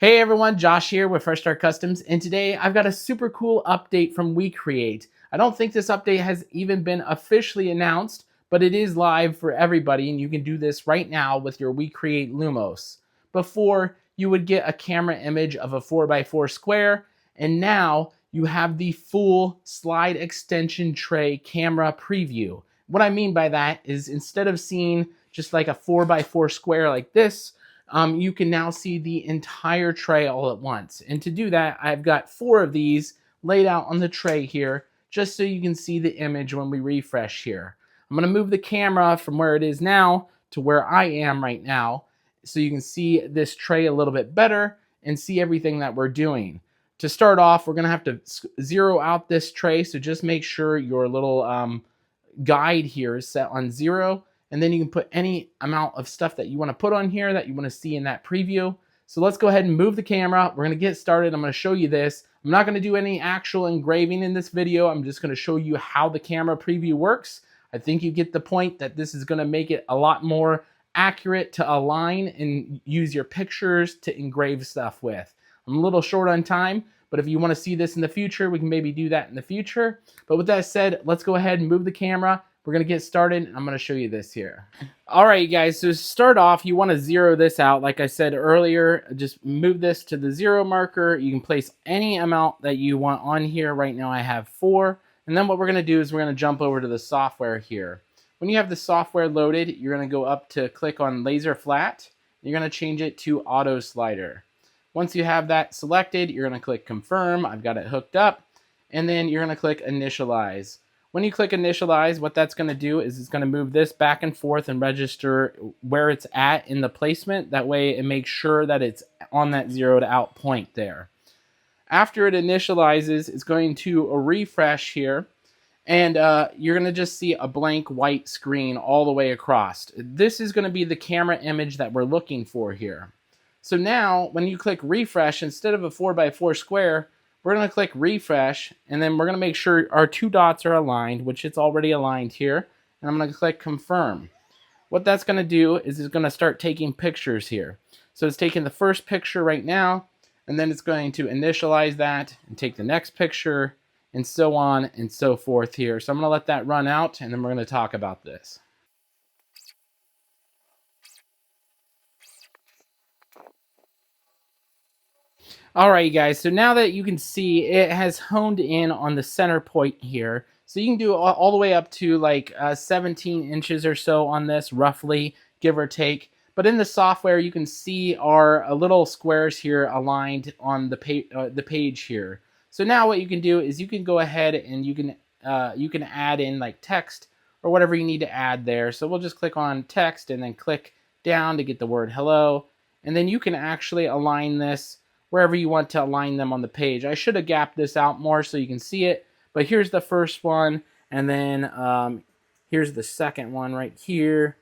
Hey everyone, Josh here with Fresh Start Customs, and today I've got a super cool update from WeCreat. I don't think this update has even been officially announced, but it is live for everybody, and you can do this right now with your WeCreat Lumos. Before, you would get a camera image of a 4x4 square, and now you have the full slide extension tray camera preview. What I mean by that is instead of seeing just like a 4x4 square like this, you can now see the entire tray all at once. And to do that, I've got 4 of these laid out on the tray here, just so you can see the image when we refresh here. I'm gonna move the camera from where it is now to where I am right now, so you can see this tray a little bit better and see everything that we're doing. To start off, we're gonna have to zero out this tray, so just make sure your little guide here is set on 0. And then you can put any amount of stuff that you want to put on here that you want to see in that preview. So let's go ahead and move the camera. We're going to get started. I'm going to show you this. I'm not going to do any actual engraving in this video. I'm just going to show you how the camera preview works. I think you get the point that this is going to make it a lot more accurate to align and use your pictures to engrave stuff with. I'm a little short on time, but if you want to see this in the future, we can maybe do that in the future. But with that said, let's go ahead and move the camera. We're going to get started. I'm going to show you this here. All right, you guys, so to start off, you want to zero this out. Like I said earlier, just move this to the 0 marker. You can place any amount that you want on here. Right now I have 4. And then what we're going to do is we're going to jump over to the software here. When you have the software loaded, you're going to go up to click on laser flat. You're going to change it to auto slider. Once you have that selected, you're going to click confirm. I've got it hooked up. And then you're going to click initialize. When you click initialize, what that's going to do is it's going to move this back and forth and register where it's at in the placement. That way it makes sure that it's on that 0 to out point there. After it initializes, it's going to refresh here, and you're going to just see a blank white screen all the way across. This is going to be the camera image that we're looking for here. So now when you click refresh, instead of a 4x4 square, we're going to click refresh, and then we're going to make sure our 2 dots are aligned, which it's already aligned here, and I'm going to click confirm. What that's going to do is it's going to start taking pictures here. So it's taking the first picture right now, and then it's going to initialize that and take the next picture, and so on and so forth here. So I'm going to let that run out, and then we're going to talk about this. All right, guys, so now that you can see, it has honed in on the center point here. So you can do all the way up to like 17 inches or so on this, roughly, give or take. But in the software, you can see our little squares here aligned on the page here. So now what you can do is you can go ahead and you can add in like text or whatever you need to add there. So we'll just click on text and then click down to get the word hello. And then you can actually align this wherever you want to align them on the page. I should have gapped this out more so you can see it, but here's the first one, and then here's the second one right here,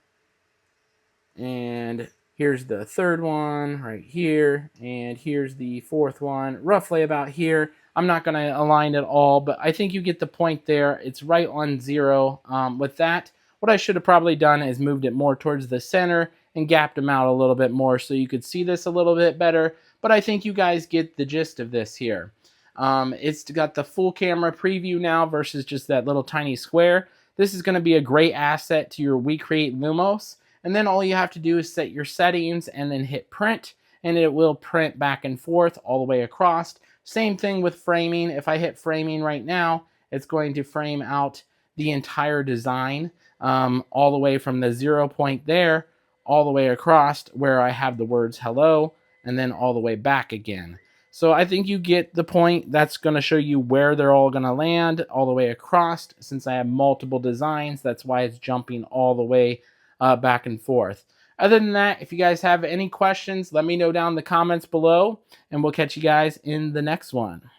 and here's the third one right here, and here's the fourth one, roughly about here. I'm not going to align it all, but I think you get the point there. It's right on 0. With that, what I should have probably done is moved it more towards the center and gapped them out a little bit more so you could see this a little bit better. But I think you guys get the gist of this here. It's got the full camera preview now versus just that little tiny square. This is going to be a great asset to your WeCreat Lumos. And then all you have to do is set your settings and then hit print, and it will print back and forth all the way across. Same thing with framing. If I hit framing right now, it's going to frame out the entire design all the way from the 0 point there all the way across where I have the words hello, and then all the way back again. So I think you get the point. That's going to show you where they're all going to land all the way across. Since I have multiple designs, that's why it's jumping all the way back and forth. Other than that, if you guys have any questions, let me know down in the comments below, and we'll catch you guys in the next one.